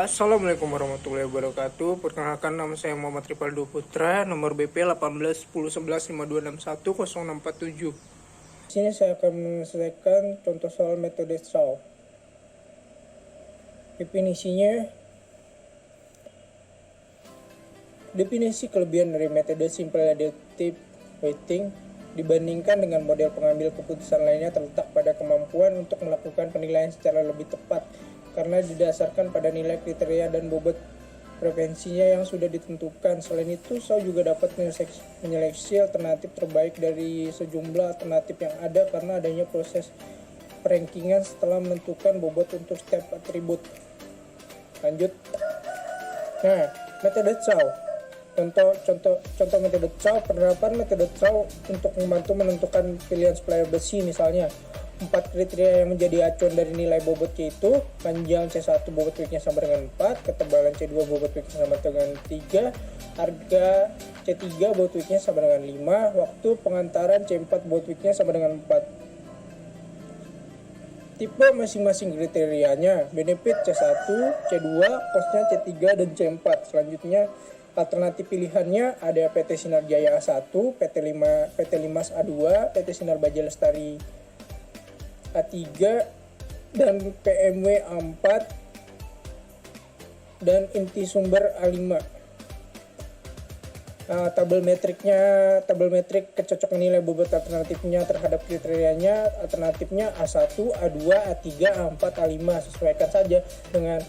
Assalamualaikum warahmatullahi wabarakatuh. Perkenalkan, nama saya Muhammad Ripaldo Putra, nomor BP 18101152610647. Di sini saya akan menyelesaikan contoh soal metode Shaw. Definisi kelebihan dari metode simple additive weighting dibandingkan dengan model pengambil keputusan lainnya terletak pada kemampuan untuk melakukan penilaian secara lebih tepat karena didasarkan pada nilai kriteria dan bobot preferensinya yang sudah ditentukan. Selain itu, Shaw juga dapat menyeleksi alternatif terbaik dari sejumlah alternatif yang ada karena adanya proses perankingan setelah menentukan bobot untuk setiap atribut. Lanjut. Nah, metode Shaw. Contoh metode Shaw. Penerapan metode Shaw untuk membantu menentukan pilihan supplier besi, misalnya 4 kriteria yang menjadi acuan dari nilai bobot yaitu panjang C1 bobot weightnya sama dengan 4, ketebalan C2 bobot weightnya sama dengan 3, harga C3 bobot weightnya sama dengan 5, waktu pengantaran C4 bobot weightnya sama dengan 4. Tipe masing-masing kriterianya, benefit C1, C2, costnya C3 dan C4. Selanjutnya alternatif pilihannya ada PT Sinar Jaya A1, PT Limas A2, PT Sinar Baja Lestari A3 dan PMW A4 dan inti sumber A5. Tabel metrik kecocokan nilai bobot alternatifnya terhadap kriterianya, alternatifnya A1, A2, A3, A4, A5. Sesuaikan saja dengan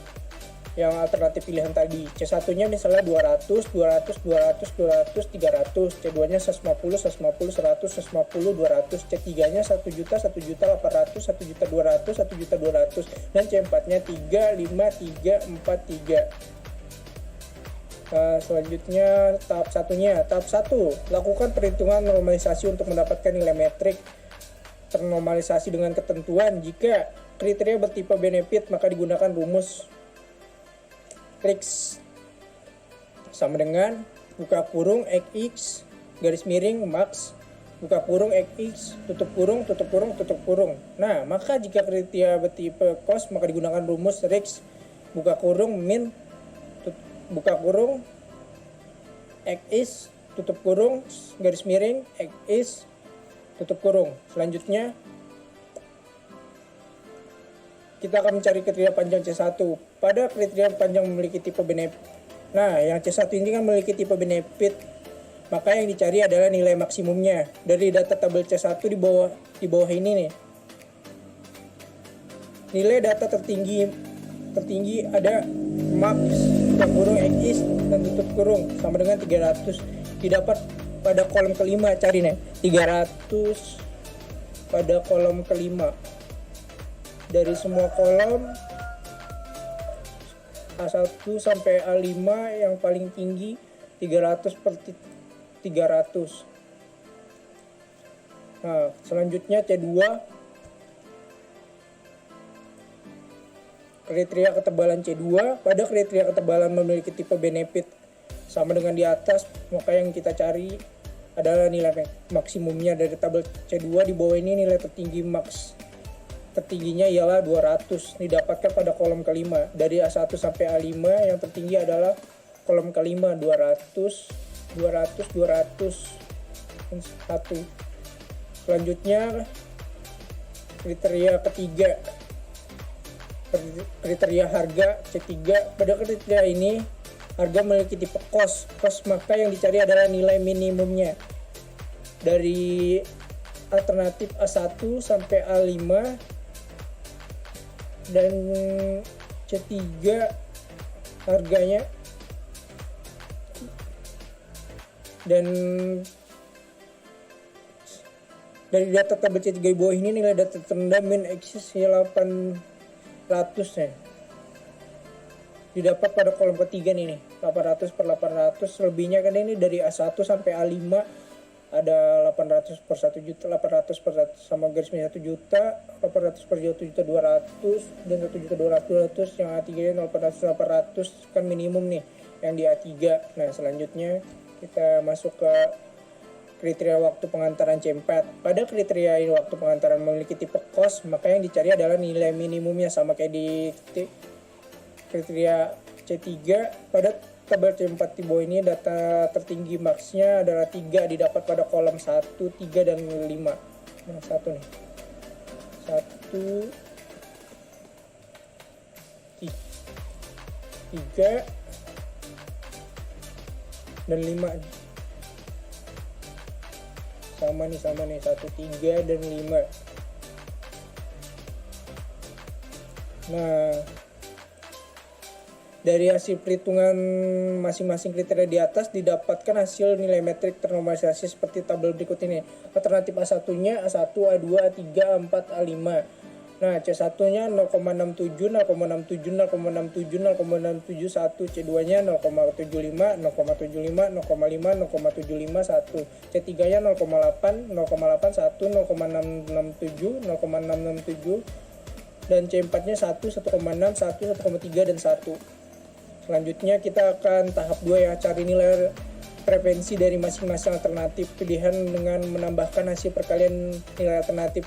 yang alternatif pilihan tadi. C1-nya misalnya 200, 200, 200, 200, 300, C2-nya 150, 150, 100, 150, 200, C3-nya 1 juta, 1 juta 800, 1 juta 200, 1 juta 200, dan C4-nya 3, 5, 3, 4, 3. Selanjutnya tahap satunya. Tahap 1, lakukan perhitungan normalisasi untuk mendapatkan nilai metrik ternormalisasi dengan ketentuan. Jika kriteria bertipe benefit, maka digunakan rumus RIX sama dengan buka kurung XX garis miring max buka kurung XX tutup kurung tutup kurung tutup kurung. Nah, maka jika kriteria bertipe cost maka digunakan rumus RIX buka kurung min buka kurung XX tutup kurung garis miring XX tutup kurung. Selanjutnya kita akan mencari kriteria panjang C1. Pada kriteria panjang memiliki tipe benefit. Nah, yang C1 ini kan memiliki tipe benefit. Maka yang dicari adalah nilai maksimumnya. Dari data tabel C1 di bawah ini nih. Nilai data tertinggi ada max buka kurung X dan tutup kurung sama dengan 300. Didapat pada kolom kelima, cari nih. 300 pada kolom kelima. Dari semua kolom A1 sampai A5 yang paling tinggi 300 per 300. Nah, selanjutnya C2, kriteria ketebalan C2. Pada kriteria ketebalan memiliki tipe benefit sama dengan di atas, maka yang kita cari adalah nilai maksimumnya. Dari tabel C2 di bawah ini nilai tertinggi tertingginya ialah 200, didapatkan pada kolom kelima. Dari A1 sampai A5 yang tertinggi adalah kolom kelima, 200, 200, 200, 1. Selanjutnya kriteria ketiga, kriteria harga C3. Pada kriteria ini harga memiliki tipe cost, maka yang dicari adalah nilai minimumnya. Dari alternatif A1 sampai A5 dan C3 harganya, dan dari data tabel C3 di bawah ini nilai data terendah min eksis 800 ya. Didapat pada kolom ketiga nih 800 per 800, selebihnya kan ini dari A1 sampai A5 ada 800 per 1 juta, 800 per 1 sama garis miring 1 juta, 800 per 1 juta 200 dan 1 juta 200, yang A3 800 kan minimum nih yang di A3. Nah, selanjutnya kita masuk ke kriteria waktu pengantaran C4. Pada kriteria ini waktu pengantaran memiliki tipe cost, maka yang dicari adalah nilai minimumnya sama kayak di kriteria C3. Pada tabel C4 di bawah ini data tertinggi maksnya adalah 3 didapat pada kolom 1, 3 dan 5. Nah, 1 nih. 1 3 dan 5. Sama nih 1, 3 dan 5. Nah, dari hasil perhitungan masing-masing kriteria di atas didapatkan hasil nilai metrik ternormalisasi seperti tabel berikut ini. Alternatif A1-nya A1, A2, A3, A4, A5. Nah, C1-nya 0,67, 0,67, 0,67, 0,671, C2-nya 0,75, 0,75, 0,5, 0,75, 1. C3-nya 0,8, 0,81, 0,667, 0,667, dan C4-nya 1, 1,6, 1, 1,3, dan 1. Selanjutnya kita akan tahap 2 ya, cari nilai preferensi dari masing-masing alternatif pilihan dengan menambahkan hasil perkalian nilai alternatif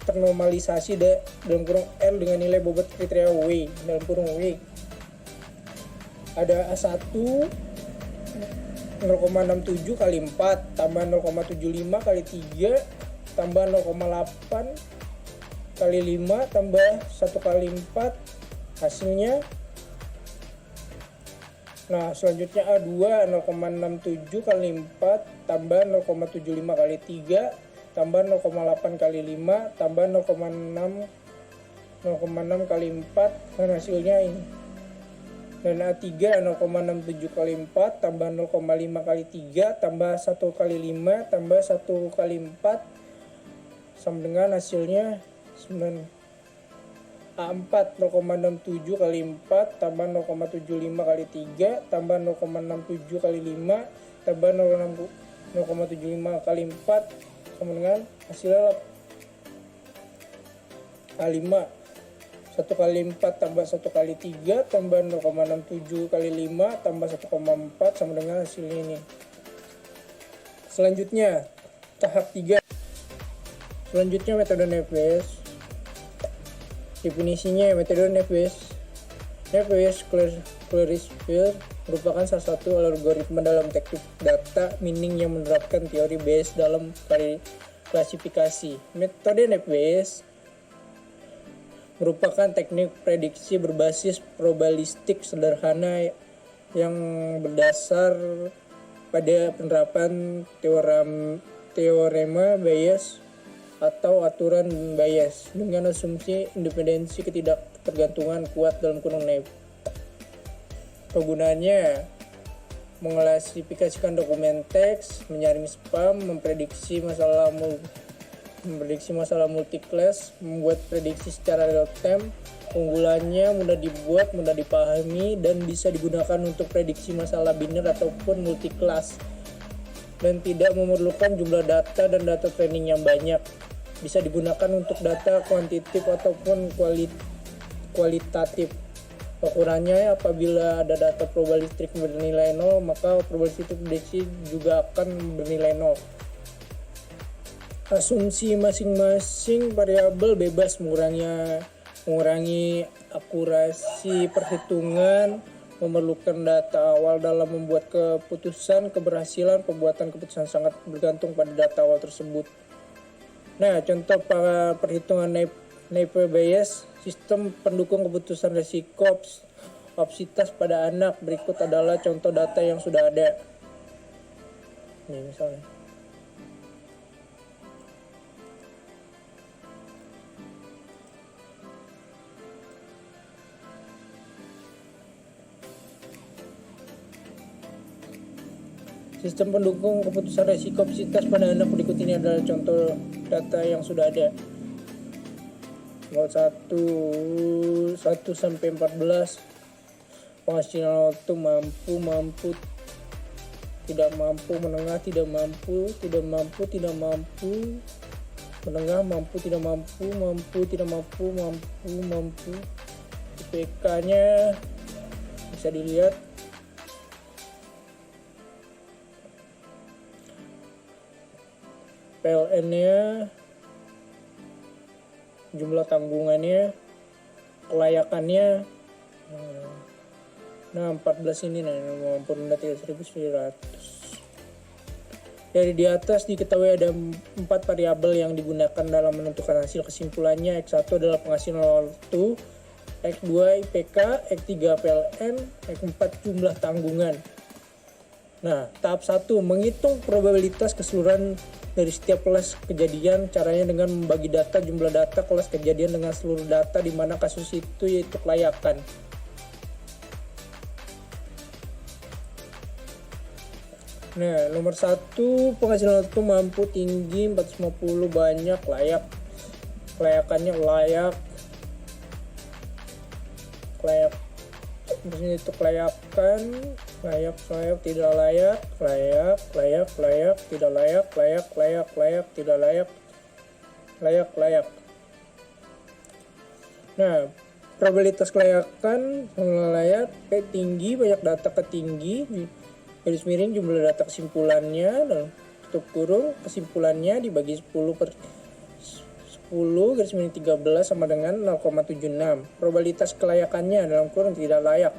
ternormalisasi dalam kurung L dengan nilai bobot kriteria W dalam kurung W. Ada A1 0,67 kali 4 tambah 0,75 kali 3 tambah 0,8 kali 5 tambah 1 kali 4 hasilnya. Nah, selanjutnya A2 0,67 kali 4 tambah 0,75 kali 3 tambah 0,8 kali 5 tambah 0,6 kali 4 dan hasilnya ini. Dan A3 0,67 kali 4 tambah 0,5 kali 3 tambah 1 kali 5 tambah 1 kali 4 sama dengan hasilnya 9. A4 0,67 kali 4 tambah 0,75 kali 3 tambah 0,67 kali 5 tambah 0,75 kali 4 sama dengan hasilnya A5 1 kali 4 tambah 1 kali 3 tambah 0,67 kali 5 tambah 1,4 sama dengan hasilnya ini. Selanjutnya tahap 3. Selanjutnya metode Navier. Definisinya metode Navier Classifier merupakan salah satu algoritma dalam teknik data mining yang menerapkan teori Bayes dalam klasifikasi. Metode Bayes merupakan teknik prediksi berbasis probabilistik sederhana yang berdasar pada penerapan teorema Bayes atau aturan Bayes dengan asumsi independensi ketidaktergantungan kuat dalam kurung Naive. Penggunaannya mengklasifikasikan dokumen teks, menyaring spam, memprediksi masalah multi-class, membuat prediksi secara real time. Keunggulannya mudah dibuat, mudah dipahami, dan bisa digunakan untuk prediksi masalah biner ataupun multi-class, dan tidak memerlukan jumlah data dan data training yang banyak. Bisa digunakan untuk data kuantitatif ataupun kualitatif. Ukurannya apabila ada data probabilistik bernilai 0, maka probabilistik prediksi juga akan bernilai 0. Asumsi masing-masing variabel bebas mengurangi akurasi perhitungan, memerlukan data awal dalam membuat keputusan. Keberhasilan pembuatan keputusan sangat bergantung pada data awal tersebut. Nah, contoh para perhitungan Napier Bayes, sistem pendukung keputusan resiko obesitas pada anak. Berikut adalah contoh data yang sudah ada. Ini misalnya. Sistem pendukung keputusan resiko obesitas pada anak. Berikut ini adalah contoh data yang sudah ada. 1 sampai 14. Penghasilan waktu mampu, tidak mampu, menengah, tidak mampu, menengah, mampu, tidak mampu. IPK-nya bisa dilihat. PLN-nya, jumlah tanggungannya, kelayakannya. Nah 14 ini mampu rendah 3900. Dari di atas diketahui ada 4 variabel yang digunakan dalam menentukan hasil kesimpulannya. X1 adalah penghasilan waktu, X2 IPK, X3 PLN, X4 jumlah tanggungan. Nah, tahap 1 menghitung probabilitas keseluruhan dari setiap kelas kejadian. Caranya dengan membagi data jumlah data kelas kejadian dengan seluruh data di mana kasus itu, yaitu kelayakan. Nah, nomor 1 penghasilan itu mampu tinggi 450 banyak layak. Kelayakannya layak. Maksudnya itu kelayakan, layak, tidak layak, tidak layak, tidak layak. Nah, probabilitas kelayakan layak P tinggi, banyak data ke tinggi, garis miring jumlah data kesimpulannya dan tutup kurung kesimpulannya dibagi 10 per 10 garis miring 13 sama dengan 0,76. Probabilitas kelayakannya dalam kurung tidak layak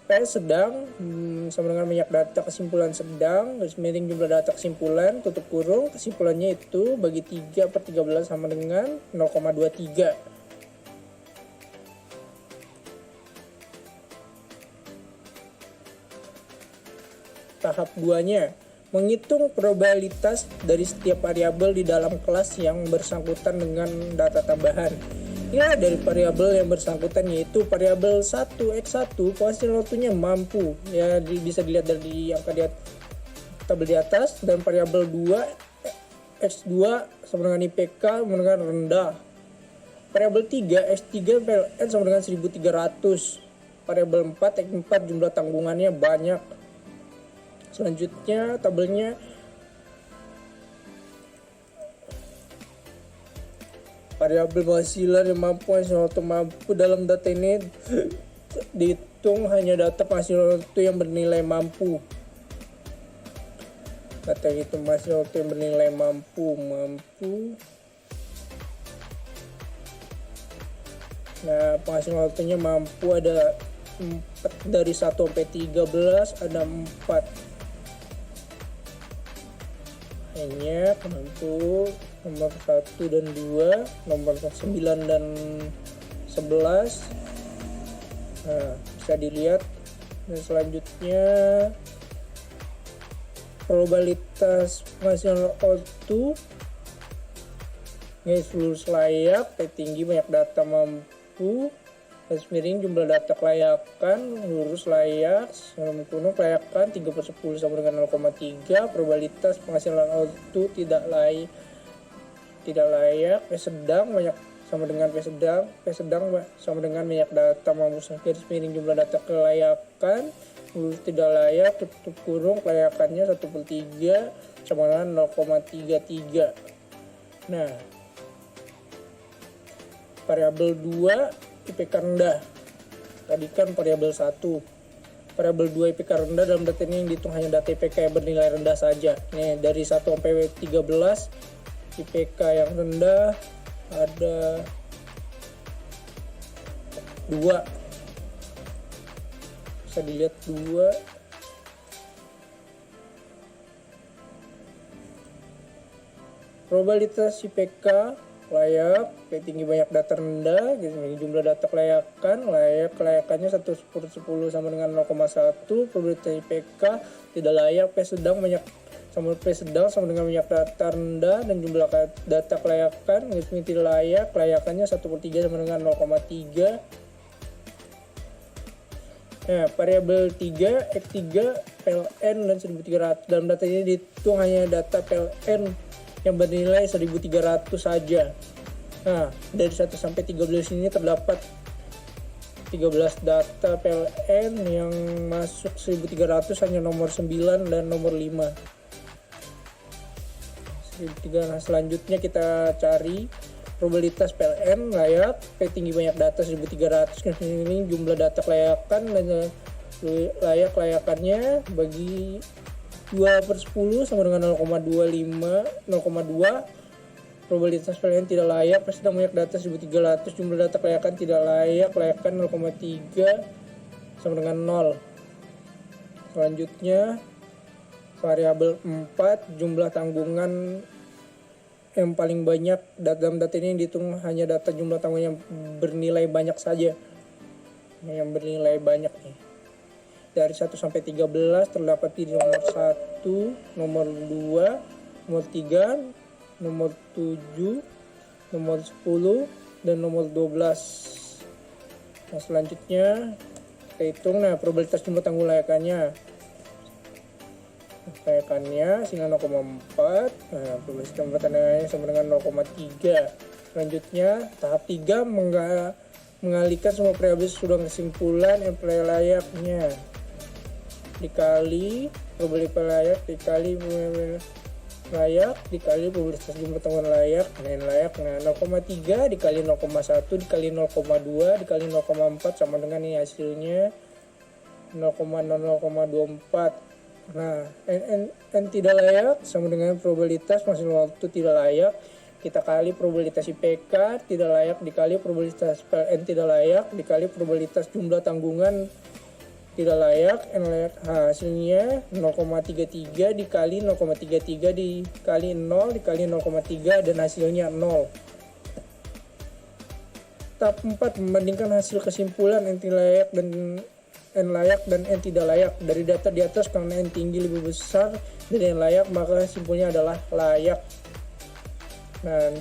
P sedang sama dengan banyak data kesimpulan sedang garis miring jumlah data kesimpulan tutup kurung kesimpulannya itu bagi 3 per 13 sama dengan 0,23. Tahap 2-nya menghitung probabilitas dari setiap variabel di dalam kelas yang bersangkutan dengan data tambahan. Ya, dari variabel yang bersangkutan yaitu variabel 1 X1 penghasilan waktunya mampu. Ya, bisa dilihat dari angka di tabel di atas, dan variabel 2 X2 sama dengan IPK sama dengan rendah. Variabel 3 X3 PLN sama dengan 1300. Variabel 4 X4 jumlah tanggungannya banyak. Selanjutnya tabelnya variabel penghasilan yang mampu dalam data ini dihitung hanya data penghasilan waktu yang bernilai mampu. Data itu penghasilan waktu yang bernilai mampu. Nah, penghasilan waktunya mampu ada 4, dari 1 sampai 13 ada 4. Hanya penentu nomor 1 dan 2, nomor 9 dan 11. Nah, bisa dilihat. Dan selanjutnya probabilitas penghasilan auto lulus layak, P tinggi banyak data mampu, garis miring jumlah data kelayakan lurus layak, dalam kurung kelayakan 3 per 10 sama dengan 0,3. Probabilitas penghasilan auto tidak layak P sedang banyak sama dengan P sedang sama dengan banyak data mampu, garis miring jumlah data kelayakan lurus tidak layak tutup kurung kelayakannya 1 per 3 sama dengan 0,33. Nah, variabel 2 IPK rendah. Tadi kan variabel 1. Variabel 2 IPK rendah dalam data ini yang dihitung hanya data IPK yang bernilai rendah saja. Nih, dari 1 sampai 13 IPK yang rendah ada 2. Bisa dilihat 2. Probabilitas IPK layak, P tinggi banyak data rendah, jumlah data kelayakan kelayakannya 1 per 10 sama dengan 0,1. Probabilitas IPK tidak layak, P sedang banyak sama dengan banyak data rendah, dan jumlah data kelayakan tidak layak, kelayakannya 1 per 3 sama dengan 0,3. Nah, variabel 3 X3 PLN dan 1300. Dalam data ini dihitung hanya data PLN yang bernilai 1300 saja. Nah, dari 1 sampai 13 ini terdapat 13 data PLN yang masuk 1300 hanya nomor 9 dan nomor 5. Nah, selanjutnya kita cari probabilitas PLN layak, P tinggi banyak data 1300, ini jumlah data kelayakan dan kelayakannya bagi 2 per 10 sama dengan 0,2. probabilitas penilaian tidak layak, sedang banyak data 1300, jumlah data kelayakan tidak layak, kelayakan 0,3 sama dengan 0. Selanjutnya variabel 4, jumlah tanggungan yang paling banyak. Dalam data ini dihitung hanya data jumlah tanggungan yang bernilai banyak saja, yang bernilai banyak nih. Dari 1 sampai 13 terdapat di nomor 1, nomor 2, nomor 3, nomor 7, nomor 10, dan nomor 12. Nah, selanjutnya kita hitung probabilitas jumlah tanggung layakannya sehingga 0,4. Probabilitas jumlah tanggungannya sama dengan 0,3. Selanjutnya tahap 3 mengalihkan semua variabel sudah kesimpulan yang layaknya dikali probabilitas layak dikali layak dikali probabilitas jumlah tanggungan layak. Layak 0,3 dikali 0,1 dikali 0,2 dikali 0,4 sama dengan ini hasilnya 0,024. N tidak layak sama dengan probabilitas maksimal waktu tidak layak, kita kali probabilitas IPK tidak layak dikali probabilitas PLN tidak layak dikali probabilitas jumlah tanggungan tidak layak. N layak, hasilnya 0,33 dikali 0,33 dikali 0 dikali 0,3 dan hasilnya 0. Tahap 4 membandingkan hasil kesimpulan N tidak layak dan N layak dan N tidak layak. Dari data di atas, karena N tinggi lebih besar dari N layak, maka simpulnya adalah layak. Dan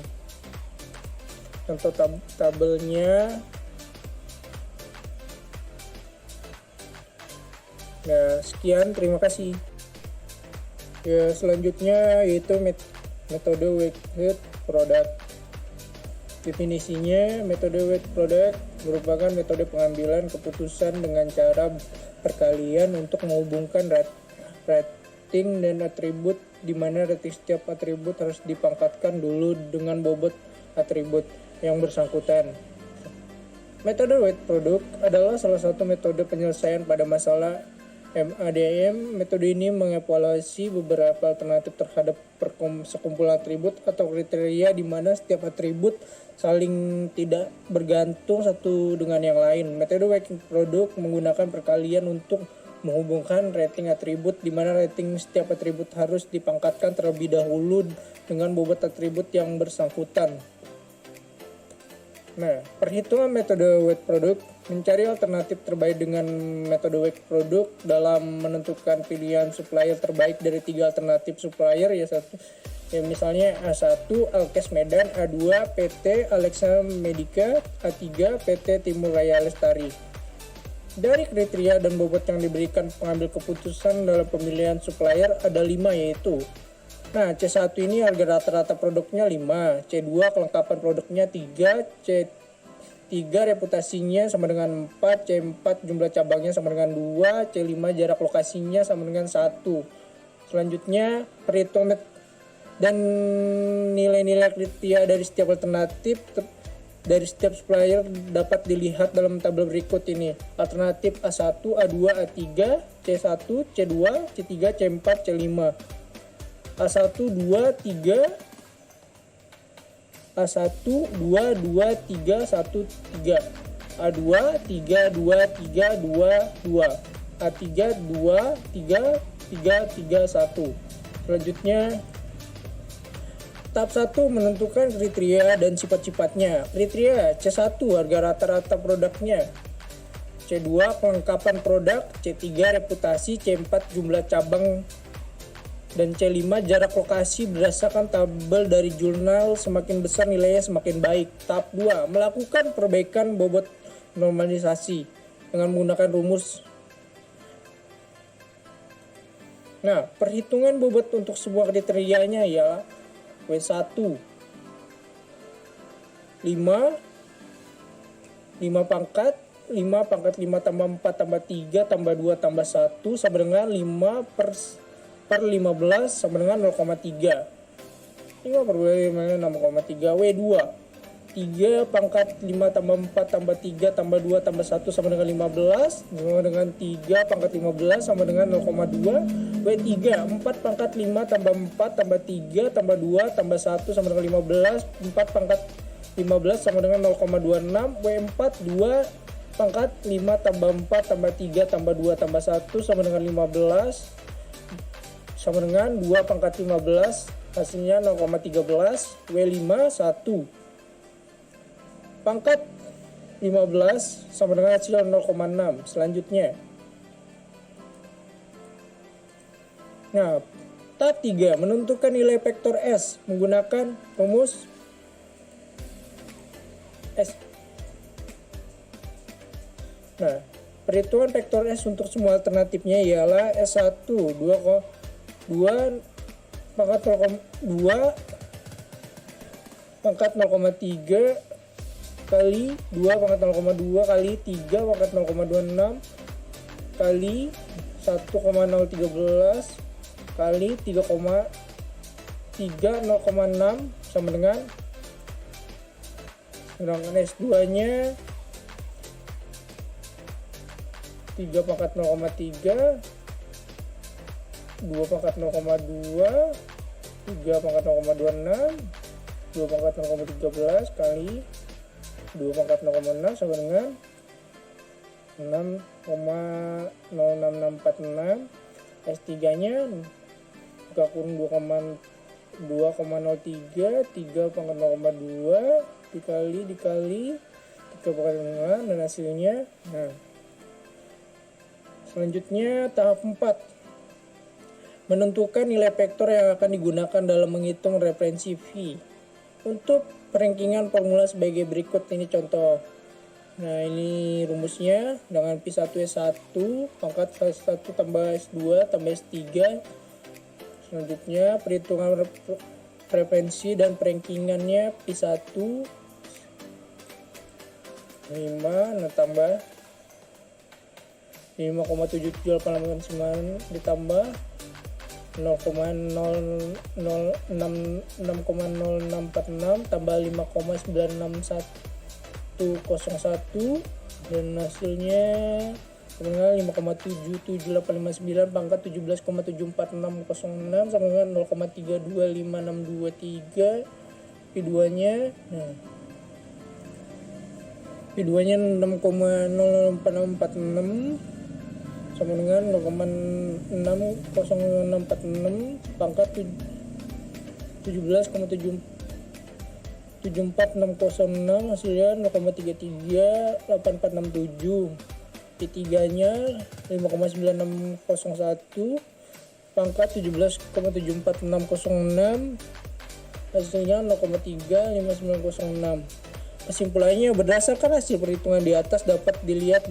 contoh tabelnya. Nah, sekian, terima kasih. Ya, selanjutnya yaitu metode weighted product. Definisinya, metode weighted product merupakan metode pengambilan keputusan dengan cara perkalian untuk menghubungkan rating dan atribut, di mana rating setiap atribut harus dipangkatkan dulu dengan bobot atribut yang bersangkutan. Metode weighted product adalah salah satu metode penyelesaian pada masalah MADM. Metode ini mengevaluasi beberapa alternatif terhadap sekumpulan atribut atau kriteria di mana setiap atribut saling tidak bergantung satu dengan yang lain. Metode weighted product menggunakan perkalian untuk menghubungkan rating atribut, di mana rating setiap atribut harus dipangkatkan terlebih dahulu dengan bobot atribut yang bersangkutan. Nah, perhitungan metode weighted product mencari alternatif terbaik dengan metode weighted product dalam menentukan pilihan supplier terbaik dari 3 alternatif supplier, misalnya A1 Alkes Medan, A2 PT Alexa Medica, A3 PT Timur Raya Lestari. Dari kriteria dan bobot yang diberikan pengambil keputusan dalam pemilihan supplier ada 5, yaitu C1 ini harga rata-rata produknya 5, C2 kelengkapan produknya 3, C3 reputasinya sama dengan 4, C4 jumlah cabangnya sama dengan 2, C5 jarak lokasinya sama dengan 1. Selanjutnya perhitungan dan nilai-nilai kriteria dari setiap alternatif dari setiap supplier dapat dilihat dalam tabel berikut ini. Alternatif A1, A2, A3, C1, C2, C3, C4, C5. A1, 2, 3, A1, 2, 2, 3, 1, 3. A2, 3, 2, 3, 2, 2. A3, 2, 3, 3, 3, 1. Selanjutnya, tahap 1 menentukan kriteria dan sifat-sifatnya. Kriteria C1 harga rata-rata produknya, C2 kelengkapan produk, C3 reputasi, C4 jumlah cabang, dan C5 jarak lokasi berdasarkan tabel dari jurnal. Semakin besar nilainya semakin baik. Tahap 2 melakukan perbaikan bobot normalisasi dengan menggunakan rumus. Nah, perhitungan bobot untuk sebuah kriterianya ialah W1 5 pangkat 5 tambah 4 tambah 3 tambah 2 tambah 1 sama dengan 5 per 15 sama dengan 0,3. 5 per 6,3. W2 3 pangkat 5 tambah 4 tambah 3 tambah 2 tambah 1 sama dengan 15. Sama dengan 3 pangkat 15 sama dengan 0,2. W3 4 pangkat 5 tambah 4 tambah 3 tambah 2 tambah 1 sama dengan 15. 4 pangkat 15 sama dengan 0,26. W4 2 pangkat 5 tambah 4 tambah 3 tambah 2 tambah 1 sama dengan 15 sama dengan 2 pangkat 15, hasilnya 0,13. W5 1 pangkat 15 sama dengan hasil 0,6. Selanjutnya, nah, tahap 3 menentukan nilai vektor S menggunakan rumus S. Nah, perhitungan vektor S untuk semua alternatifnya ialah S1 2 pangkat 0,2 pangkat 0,3 kali 2 pangkat 0,2 kali 3 pangkat 0,26 kali 1,013 kali 3,6 sama dengan, sedangkan S2 nya 3 pangkat 0,3 2 pangkat 0,2 3 pangkat 0,26 2 pangkat 0,13 kali 2 pangkat 0,6 sama dengan 6,06646. S3 nya buka kurung 2,03 3 pangkat 0,2 dikali 3 pangkat 0,5 dan hasilnya. Nah, selanjutnya tahap 4 menentukan nilai vektor yang akan digunakan dalam menghitung referensi V. Untuk perankingan formula sebagai berikut, ini contoh. Nah, ini rumusnya dengan P1 S1 pangkat S1 tambah S2 tambah S3. Selanjutnya perhitungan referensi dan perankingannya P1 5 nah tambah 5,7789 ditambah 0,0646 tambah 5,96101 dan hasilnya dengan 5,77859 pangkat 17,74606 sama dengan 0,325623. P2 nya P2 nya 6,04646 sama dengan 0,60646 pangkat 17,74606 hasilnya 0,338467. P3 nya 5,9601 pangkat 17,74606 hasilnya 0,35906. Kesimpulannya, berdasarkan hasil perhitungan di atas dapat dilihat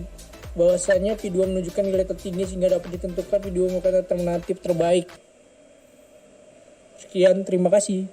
bahwasanya P2 menunjukkan nilai tertinggi sehingga dapat ditentukan P2 merupakan alternatif terbaik. Sekian, terima kasih.